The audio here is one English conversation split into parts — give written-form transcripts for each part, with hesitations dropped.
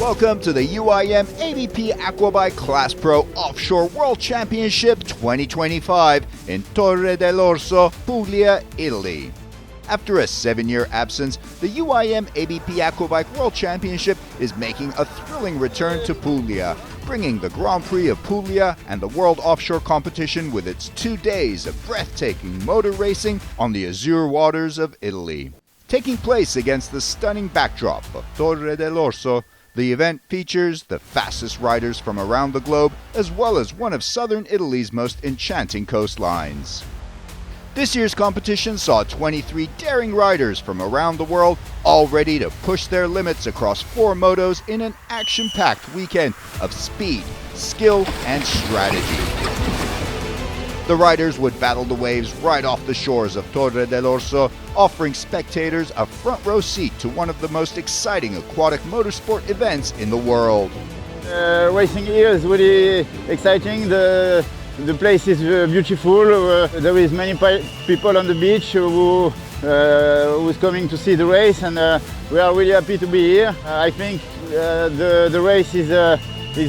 Welcome to the UIM-ABP Aquabike Class Pro Offshore World Championship 2025 in Torre dell'Orso, Puglia, Italy. After a 7-year absence, the UIM-ABP Aquabike World Championship is making a thrilling return to Puglia, bringing the Grand Prix of Puglia and the World Offshore Competition with its 2 days of breathtaking motor racing on the azure waters of Italy. Taking place against the stunning backdrop of Torre dell'Orso, the event features the fastest riders from around the globe, as well as one of southern Italy's most enchanting coastlines. This year's competition saw 23 daring riders from around the world, all ready to push their limits across 4 motos in an action-packed weekend of speed, skill, and strategy. The riders would battle the waves right off the shores of Torre dell'Orso, offering spectators a front-row seat to one of the most exciting aquatic motorsport events in the world. Racing here is really exciting. The place is beautiful. There is many people on the beach who's coming to see the race, and we are really happy to be here. I think the race is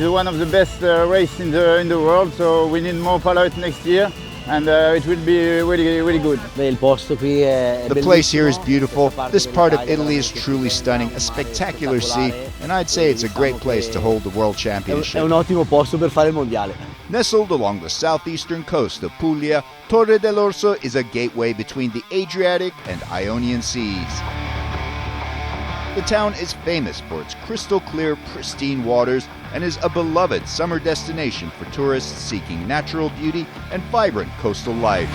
one of the best races in the world, so we need more pilots next year, and it will be really good. The place here is beautiful. This part of Italy is truly stunning, a spectacular sea, and I'd say it's a great place to hold the World Championship. Nestled along the southeastern coast of Puglia, Torre dell'Orso is a gateway between the Adriatic and Ionian Seas. The town is famous for its crystal-clear, pristine waters and is a beloved summer destination for tourists seeking natural beauty and vibrant coastal life.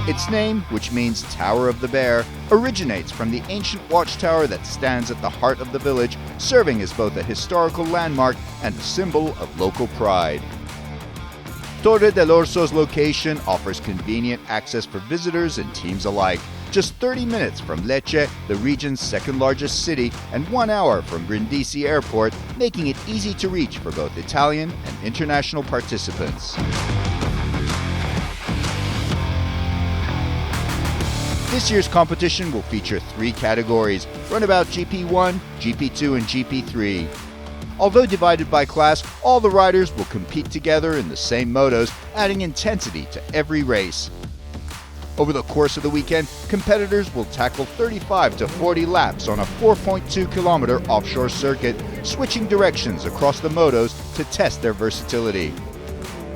Its name, which means Tower of the Bear, originates from the ancient watchtower that stands at the heart of the village, serving as both a historical landmark and a symbol of local pride. Torre dell'Orso's location offers convenient access for visitors and teams alike. Just 30 minutes from Lecce, the region's second-largest city, and 1 hour from Brindisi Airport, making it easy to reach for both Italian and international participants. This year's competition will feature 3 categories: Runabout GP1, GP2, and GP3. Although divided by class, all the riders will compete together in the same motos, adding intensity to every race. Over the course of the weekend, competitors will tackle 35 to 40 laps on a 4.2-kilometer offshore circuit, switching directions across the motos to test their versatility.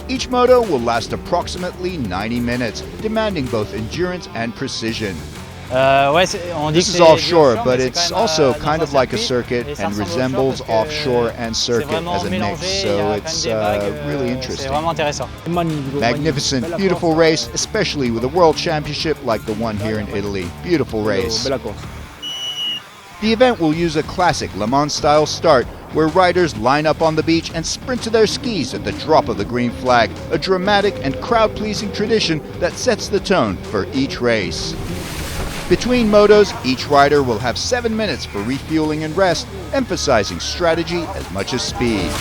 Each moto will last approximately 90 minutes, demanding both endurance and precision. This is offshore, but it's also kind of like a circuit and resembles offshore and circuit as a mix, so it's really interesting. Magnificent, beautiful race, especially with a world championship like the one here in Italy. Beautiful race. The event will use a classic Le Mans-style start, where riders line up on the beach and sprint to their skis at the drop of the green flag, a dramatic and crowd-pleasing tradition that sets the tone for each race. Between motos, each rider will have 7 minutes for refueling and rest, emphasizing strategy as much as speed.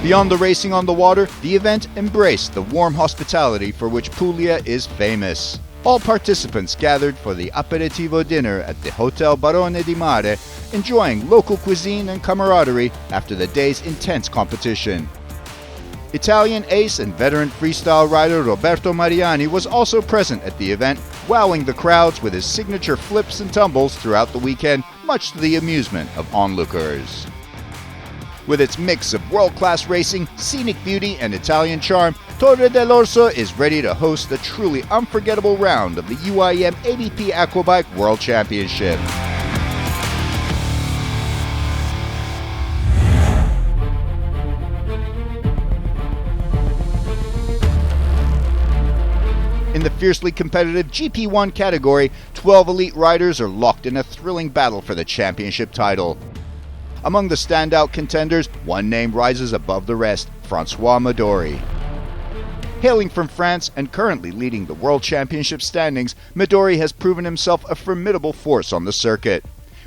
Beyond the racing on the water, the event embraced the warm hospitality for which Puglia is famous. All participants gathered for the aperitivo dinner at the Hotel Barone di Mare, enjoying local cuisine and camaraderie after the day's intense competition. Italian ace and veteran freestyle rider Roberto Mariani was also present at the event, wowing the crowds with his signature flips and tumbles throughout the weekend, much to the amusement of onlookers. With its mix of world-class racing, scenic beauty, and Italian charm, Torre dell'Orso is ready to host a truly unforgettable round of the UIM-ABP Aquabike World Championship. In the fiercely competitive GP1 category, 12 elite riders are locked in a thrilling battle for the championship title. Among the standout contenders, one name rises above the rest: François Midori. Hailing from France and currently leading the World Championship standings, Midori has proven himself a formidable force on the circuit.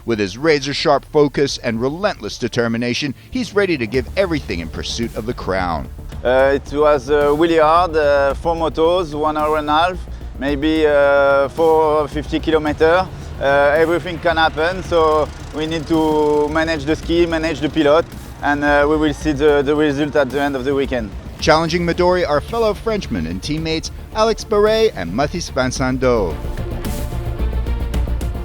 With his razor-sharp focus and relentless determination, he's ready to give everything in pursuit of the crown. It was really hard, 4 motos, 1 hour and a half, maybe 450 kilometers. Everything can happen, so We need to manage the ski, manage the pilot, and we will see the result at the end of the weekend. Challenging Midori are fellow Frenchmen and teammates Alex Barret and Mathis Vincendo.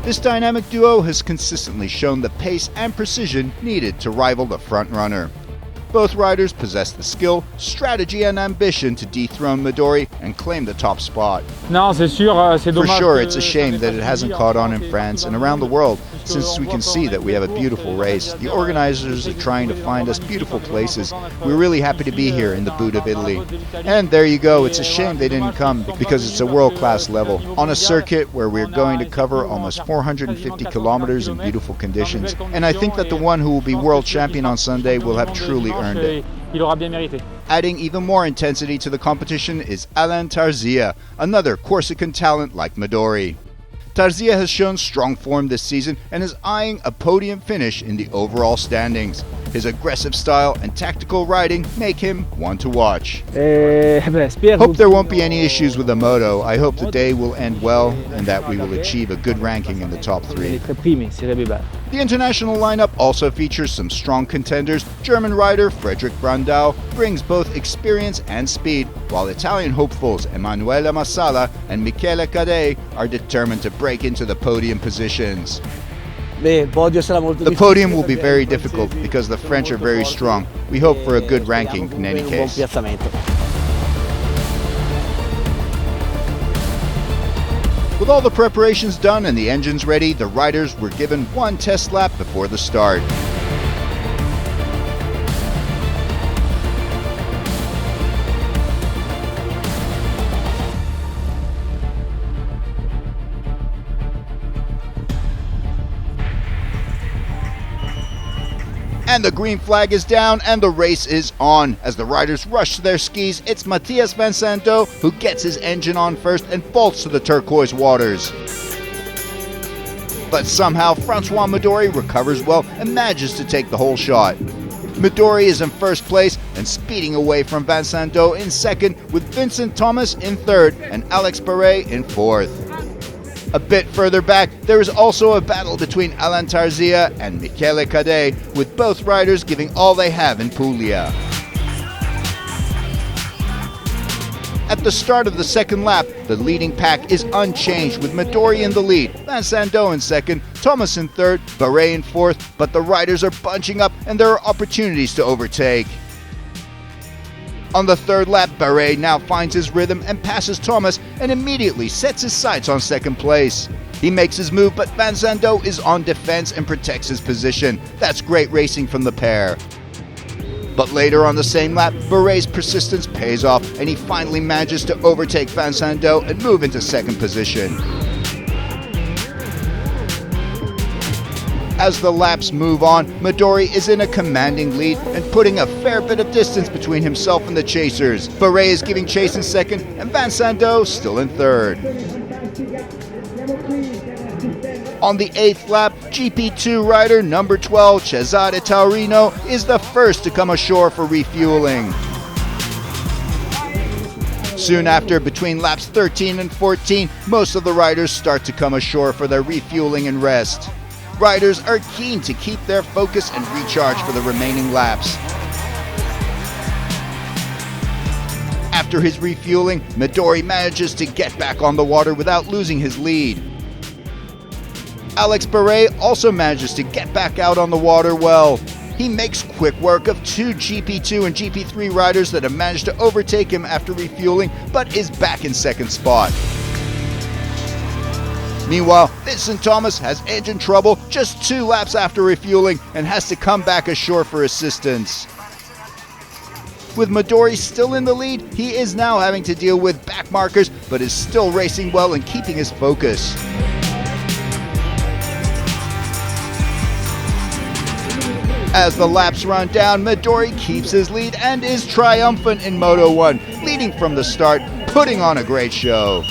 This dynamic duo has consistently shown the pace and precision needed to rival the front-runner. Both riders possess the skill, strategy and ambition to dethrone Midori and claim the top spot. For sure, it's a shame that it hasn't caught on in France and around the world, since we can see that we have a beautiful race. The organizers are trying to find us beautiful places. We're really happy to be here in the boot of Italy. And there you go, it's a shame they didn't come because it's a world-class level. On a circuit where we're going to cover almost 450 kilometers in beautiful conditions. And I think that the one who will be world champion on Sunday will have truly earned it. Adding even more intensity to the competition is Alain Tarzia, another Corsican talent like Midori. Tarzia has shown strong form this season and is eyeing a podium finish in the overall standings. His aggressive style and tactical riding make him one to watch. Hope there won't be any issues with the Moto. I hope the day will end well and that we will achieve a good ranking in the top 3. The international lineup also features some strong contenders. German rider Frederick Brandau brings both experience and speed, while Italian hopefuls Emanuele Massala and Michele Cadet are determined to break into the podium positions. The podium will be very difficult because the French are very strong. We hope for a good ranking in any case. With all the preparations done and the engines ready, the riders were given one test lap before the start. And the green flag is down and the race is on. As the riders rush to their skis, it's Matthias Vincendo who gets his engine on first and bolts to the turquoise waters. But somehow Francois Midori recovers well and manages to take the whole shot. Midori is in first place and speeding away from Vincendo in second, with Vincent Thomas in third and Alex Barret in fourth. A bit further back, there is also a battle between Alain Tarzia and Michele Cadet, with both riders giving all they have in Puglia. At the start of the second lap, the leading pack is unchanged, with Midori in the lead, Vincendo in second, Thomas in third, Barret in fourth, but the riders are bunching up and there are opportunities to overtake. On the third lap, Barret now finds his rhythm and passes Thomas and immediately sets his sights on second place. He makes his move, but Vincendo is on defense and protects his position. That's great racing from the pair. But later on the same lap, Barret's persistence pays off and he finally manages to overtake Vincendo and move into second position. As the laps move on, Midori is in a commanding lead and putting a fair bit of distance between himself and the chasers. Barret is giving chase in second and Vincendo still in third. On the 8th lap, GP2 rider number 12, Cesare Taurino, is the first to come ashore for refueling. Soon after, between laps 13 and 14, most of the riders start to come ashore for their refueling and rest. Riders are keen to keep their focus and recharge for the remaining laps. After his refueling, Midori manages to get back on the water without losing his lead. Alex Barret also manages to get back out on the water well. He makes quick work of two GP2 and GP3 riders that have managed to overtake him after refueling, but is back in second spot. Meanwhile, Vincent Thomas has engine trouble just 2 laps after refueling and has to come back ashore for assistance. With Midori still in the lead, he is now having to deal with back markers, but is still racing well and keeping his focus. As the laps run down, Midori keeps his lead and is triumphant in Moto 1, leading from the start, putting on a great show.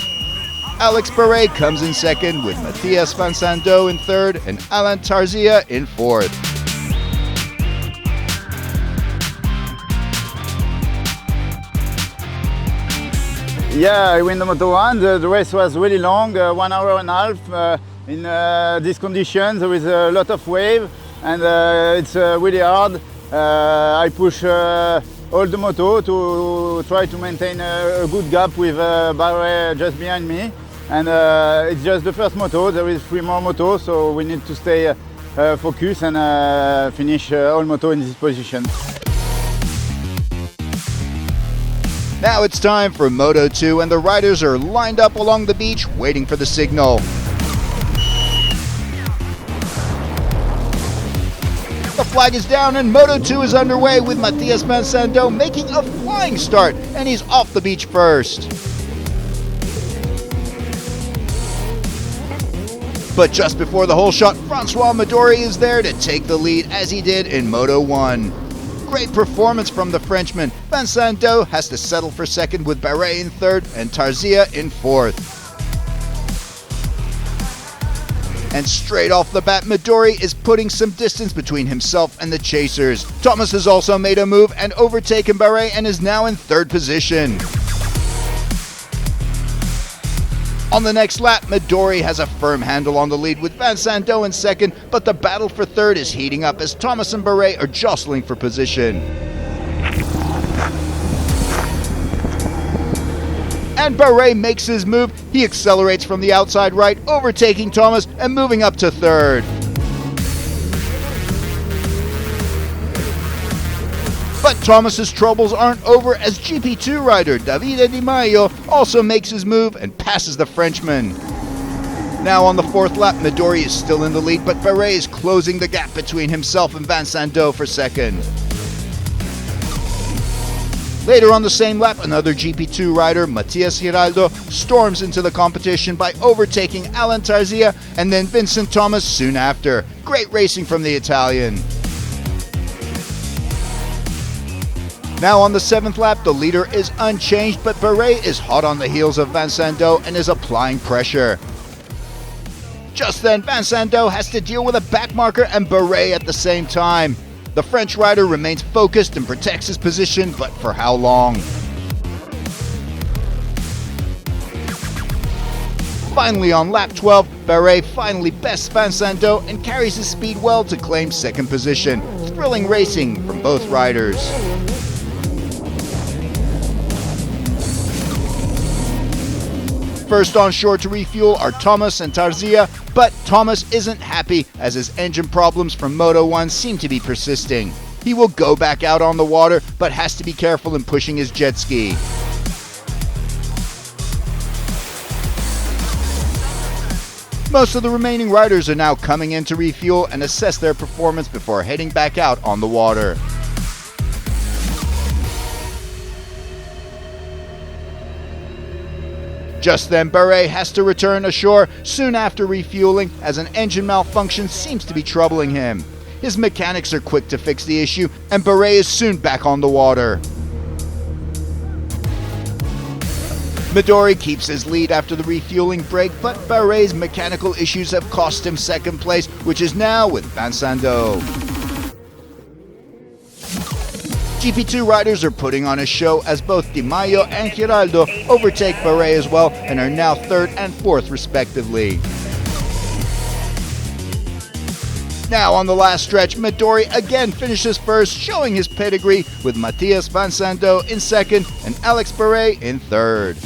Alex Barret comes in second, with Matthias Vincendo in third and Alain Tarzia in fourth. Yeah, I win the Moto 1. The race was really long, 1 hour and a half. In these conditions, there is a lot of wave and it's really hard. I push all the moto to try to maintain a good gap with Barret just behind me. And it's just the first moto, there is 3 more motos, so we need to stay focused and finish all moto in this position. Now it's time for Moto 2 and the riders are lined up along the beach waiting for the signal. The flag is down and Moto 2 is underway with Matias Van Sando making a flying start and he's off the beach first. But just before the hole shot, Francois Midori is there to take the lead as he did in Moto 1. Great performance from the Frenchman. Van Sando has to settle for second with Barret in third and Tarzia in fourth. And straight off the bat, Midori is putting some distance between himself and the chasers. Thomas has also made a move and overtaken Barret and is now in third position. On the next lap, Midori has a firm handle on the lead with Van Sando in second, but the battle for third is heating up as Thomas and Barret are jostling for position. And Barret makes his move. He accelerates from the outside right, overtaking Thomas and moving up to third. But Thomas's troubles aren't over as GP2 rider Davide Di Maio also makes his move and passes the Frenchman. Now on the fourth lap, Midori is still in the lead, but Barret is closing the gap between himself and Van Sando for second. Later on the same lap, another GP2 rider, Matias Giraldo, storms into the competition by overtaking Alan Tarzia and then Vincent Thomas soon after. Great racing from the Italian. Now on the 7th lap, the leader is unchanged, but Barret is hot on the heels of Van Sando and is applying pressure. Just then, Van Sando has to deal with a backmarker and Barret at the same time. The French rider remains focused and protects his position, but for how long? Finally on lap 12, Barret finally bests Van Sando and carries his speed well to claim second position. Thrilling racing from both riders. First on shore to refuel are Thomas and Tarzia, but Thomas isn't happy as his engine problems from Moto 1 seem to be persisting. He will go back out on the water, but has to be careful in pushing his jet ski. Most of the remaining riders are now coming in to refuel and assess their performance before heading back out on the water. Just then, Barret has to return ashore soon after refueling as an engine malfunction seems to be troubling him. His mechanics are quick to fix the issue and Barret is soon back on the water. Midori keeps his lead after the refueling break, but Barret's mechanical issues have cost him second place, which is now with Van Sando. GP2 riders are putting on a show as both Di Maio and Giraldo overtake Barret as well and are now third and fourth respectively. Now on the last stretch, Midori again finishes first, showing his pedigree with Matias Van Sando in second and Alex Barret in third.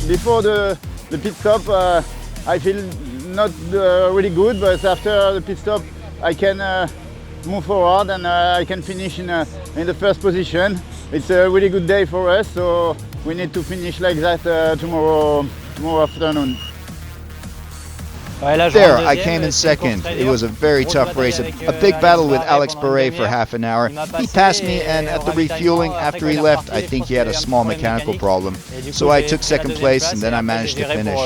Before the pit stop, I feel not really good, but after the pit stop, I can move forward and I can finish in the first position. It's a really good day for us, so we need to finish like that tomorrow afternoon. There, I came in second. It was a very tough race, a big battle with Alex Barret for half an hour. He passed me, and at the refueling, after he left, I think he had a small mechanical problem. So I took second place, and then I managed to finish.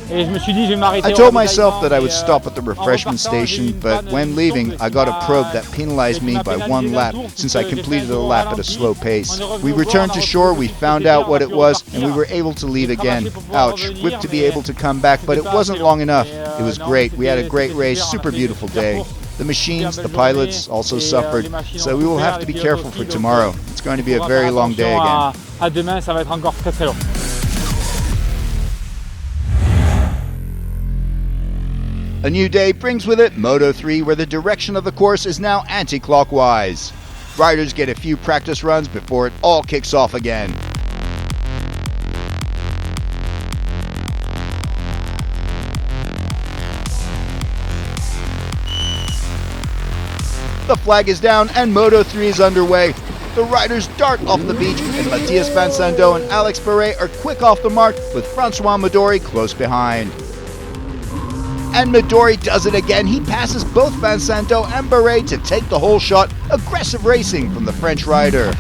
I told myself that I would stop at the refreshment station, but when leaving, I got a probe that penalized me by 1 lap since I completed a lap at a slow pace. We returned to shore, we found out what it was, and we were able to leave again. Ouch, whipped to be able to come back, but it wasn't long enough. It was great. We had a great race, super beautiful day. The machines, the pilots also suffered, so we will have to be careful for tomorrow. It's going to be a very long day again. À demain, ça va être encore très très long. A new day brings with it Moto 3, where the direction of the course is now anti-clockwise. Riders get a few practice runs before it all kicks off again. The flag is down and Moto 3 is underway. The riders dart off the beach and Matthias van Sandoe and Alex Barret are quick off the mark with Francois Midori close behind. And Midori does it again. He passes both Van Sandoe and Barret to take the whole shot. Aggressive racing from the French rider.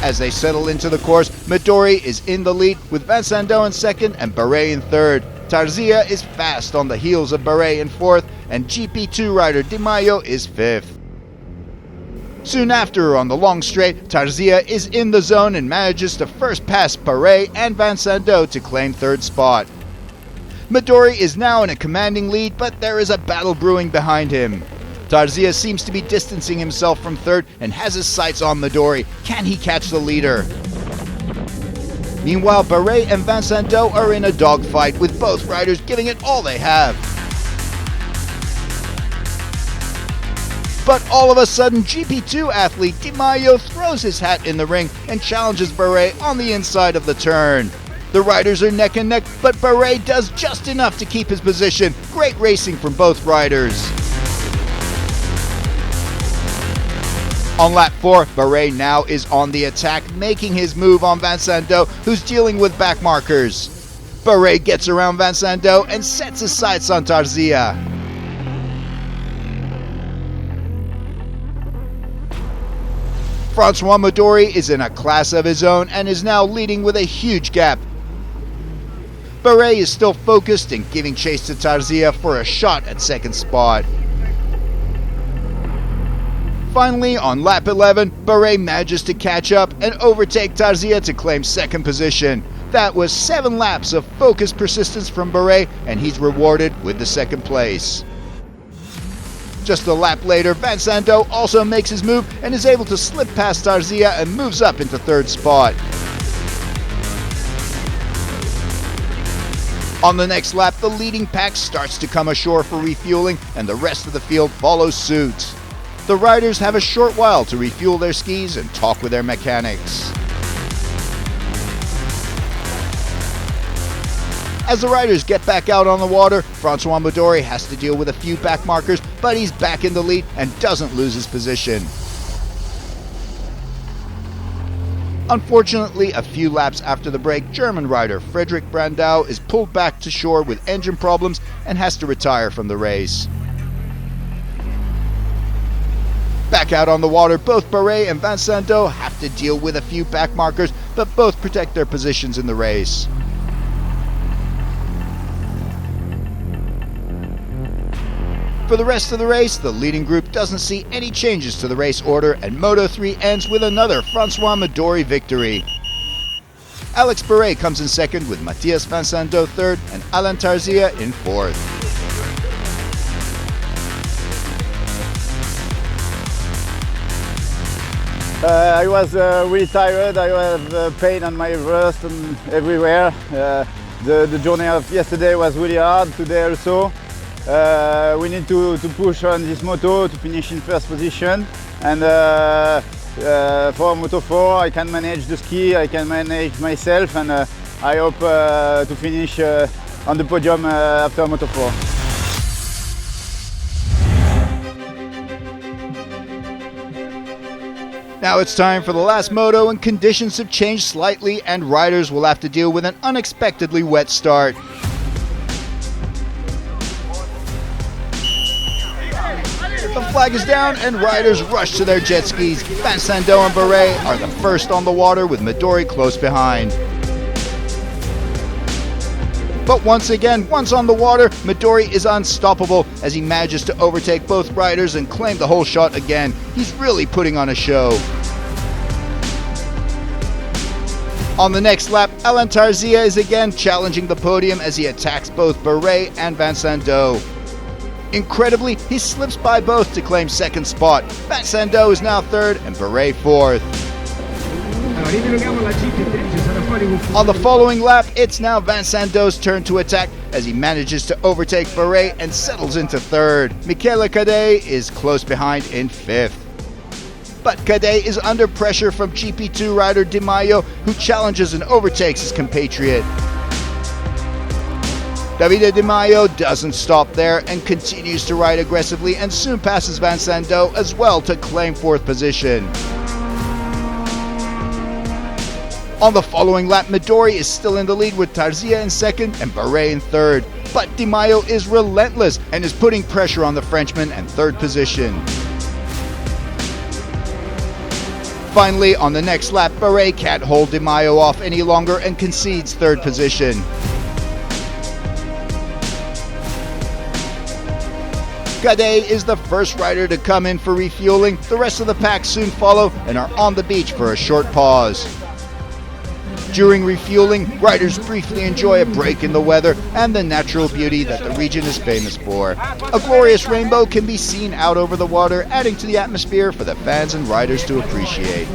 As they settle into the course, Midori is in the lead with Van Sandoe in second and Barret in third. Tarzia is fast on the heels of Barret in fourth, and GP2 rider Di Maio is fifth. Soon after, on the long straight, Tarzia is in the zone and manages to first pass Barret and Van Sandoe to claim third spot. Midori is now in a commanding lead, but there is a battle brewing behind him. Tarzia seems to be distancing himself from third and has his sights on Midori. Can he catch the leader? Meanwhile, Barret and Van Sandoe are in a dogfight, with both riders giving it all they have. But all of a sudden, GP2 athlete Di Maio throws his hat in the ring and challenges Barret on the inside of the turn. The riders are neck and neck, but Barret does just enough to keep his position. Great racing from both riders. On lap 4, Barret now is on the attack, making his move on Van Sandoe, who's dealing with back markers. Barret gets around Van Sandoe and sets his sights on Tarzia. Francois Midori is in a class of his own and is now leading with a huge gap. Barret is still focused and giving chase to Tarzia for a shot at second spot. Finally, on lap 11, Barret manages to catch up and overtake Tarzia to claim second position. That was 7 laps of focused persistence from Barret, and he's rewarded with the second place. Just a lap later, Van Sandoe also makes his move and is able to slip past Tarzia and moves up into third spot. On the next lap, the leading pack starts to come ashore for refueling, and the rest of the field follows suit. The riders have a short while to refuel their skis and talk with their mechanics. As the riders get back out on the water, Francois Midori has to deal with a few back markers, but he's back in the lead and doesn't lose his position. Unfortunately, a few laps after the break, German rider Frederick Brandau is pulled back to shore with engine problems and has to retire from the race. Back out on the water, both Barret and Van Sandoe have to deal with a few back markers, but both protect their positions in the race. For the rest of the race, the leading group doesn't see any changes to the race order, and Moto 3 ends with another Francois Midori victory. Alex Barret comes in second with Matthias van Sandoe third and Alain Tarzia in fourth. I was really tired. I have pain on my wrist and everywhere. The journey of yesterday was really hard, today also. We need to push on this moto to finish in first position, and for Moto 4 I can manage the ski, I can manage myself, and I hope to finish on the podium after Moto 4. Now it's time for the last moto, and conditions have changed slightly and riders will have to deal with an unexpectedly wet start. The flag is down and riders rush to their jet skis. Van Sandoe and Barret are the first on the water with Midori close behind. But once again, once on the water, Midori is unstoppable as he manages to overtake both riders and claim the whole shot again. He's really putting on a show. On the next lap, Alain Tarzia is again challenging the podium as he attacks both Barret and Van Sandoe. Incredibly, he slips by both to claim second spot. Van Sandow is now third and Barret fourth. On the following lap, it's now Van Sandow's turn to attack as he manages to overtake Barret and settles into third. Michele Cadet is close behind in fifth. But Cadet is under pressure from GP2 rider Di Maio, who challenges and overtakes his compatriot. Davide Di Maio doesn't stop there and continues to ride aggressively and soon passes Van Sandow as well to claim fourth position. On the following lap, Midori is still in the lead with Tarzia in second and Barret in third. But Di Maio is relentless and is putting pressure on the Frenchman in third position. Finally, on the next lap, Barret can't hold Di Maio off any longer and concedes third position. Cadet is the first rider to come in for refueling. The rest of the pack soon follow and are on the beach for a short pause. During refueling, riders briefly enjoy a break in the weather and the natural beauty that the region is famous for. A glorious rainbow can be seen out over the water, adding to the atmosphere for the fans and riders to appreciate.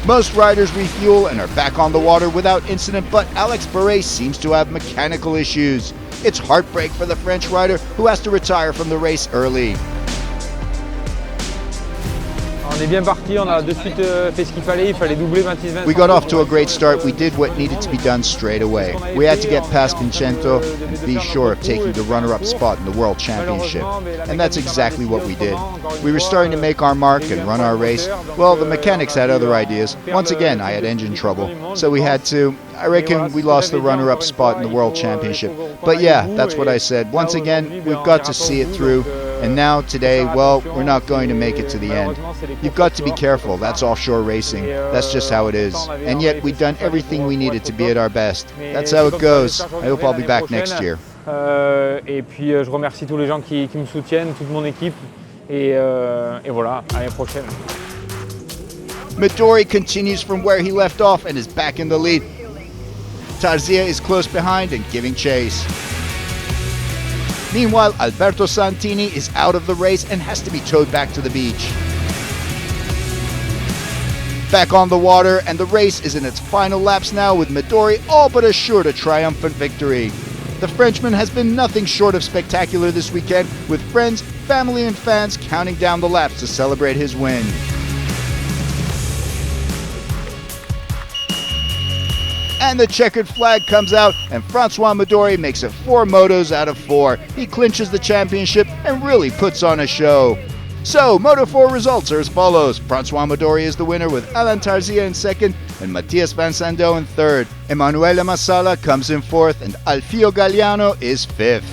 Most riders refuel and are back on the water without incident, but Alex Barret seems to have mechanical issues. It's heartbreak for the French rider who has to retire from the race early. On est bien parti, on a de suite fait ce qu'il fallait doubler 26-20. We got off to a great start. We did what needed to be done straight away. We had to get past Vincento and be sure of taking the runner-up spot in the World Championship. And that's exactly what we did. We were starting to make our mark and run our race. Well, the mechanics had other ideas. Once again, I had engine trouble. So we had to... I reckon we lost the runner-up spot in the World Championship. But yeah, that's what I said. Once again, we've got to see it through. And now, today, well, we're not going to make it to the end. You've got to be careful. That's offshore racing. That's just how it is. And yet, we've done everything we needed to be at our best. That's how it goes. I hope I'll be back next year. Et puis, je remercie tous les gens qui me soutiennent, toute mon équipe. Et voilà, à l'année prochaine. Midori continues from where he left off and is back in the lead. Tarzia is close behind and giving chase. Meanwhile, Alberto Santini is out of the race and has to be towed back to the beach. Back on the water, and the race is in its final laps now with Midori all but assured a triumphant victory. The Frenchman has been nothing short of spectacular this weekend, with friends, family and fans counting down the laps to celebrate his win. And the checkered flag comes out, and Francois Midori makes it 4 motos out of 4. He clinches the championship and really puts on a show. So, Moto 4 results are as follows. Francois Midori is the winner with Alain Tarzia in second and Matthias Van Sandow in third. Emanuele Massala comes in fourth and Alfio Galliano is fifth.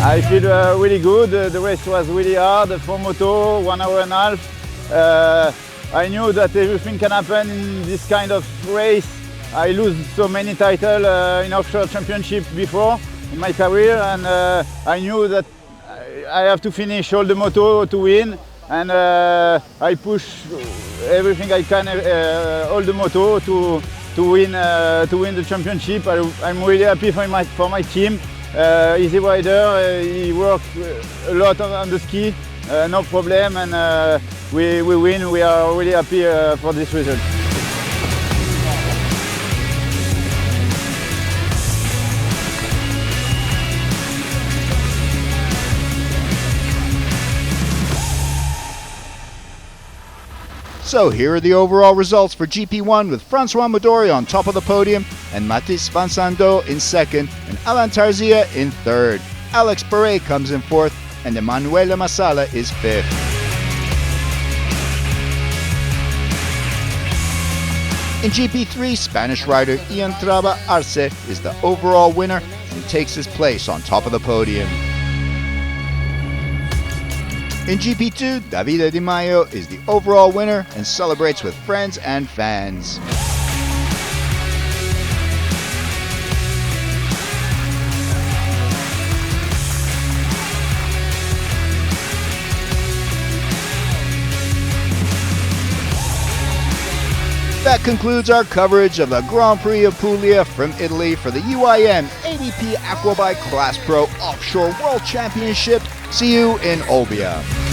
I feel really good. The race was really hard for Moto, 1 hour and a half. I knew that everything can happen in this kind of race. I lose so many titles in Offshore Championship before in my career, and I knew that I have to finish all the Moto to win. And I push everything I can, all the Moto to win the championship. I'm really happy for my team. He's a rider, he works a lot on the ski, no problem, and we win. We are really happy for this result. So here are the overall results for GP1 with Francois Midori on top of the podium and Mathis Van Sandow in second and Alain Tarzia in third. Alex Barret comes in fourth and Emanuele Massala is fifth. In GP3, Spanish rider Ian Traba Arce is the overall winner and takes his place on top of the podium. In GP2, Davide Di Maio is the overall winner and celebrates with friends and fans. concludes our coverage of the Grand Prix of Puglia from Italy for the UIM-ABP Aquabike Class Pro Offshore World Championship. See you in Olbia.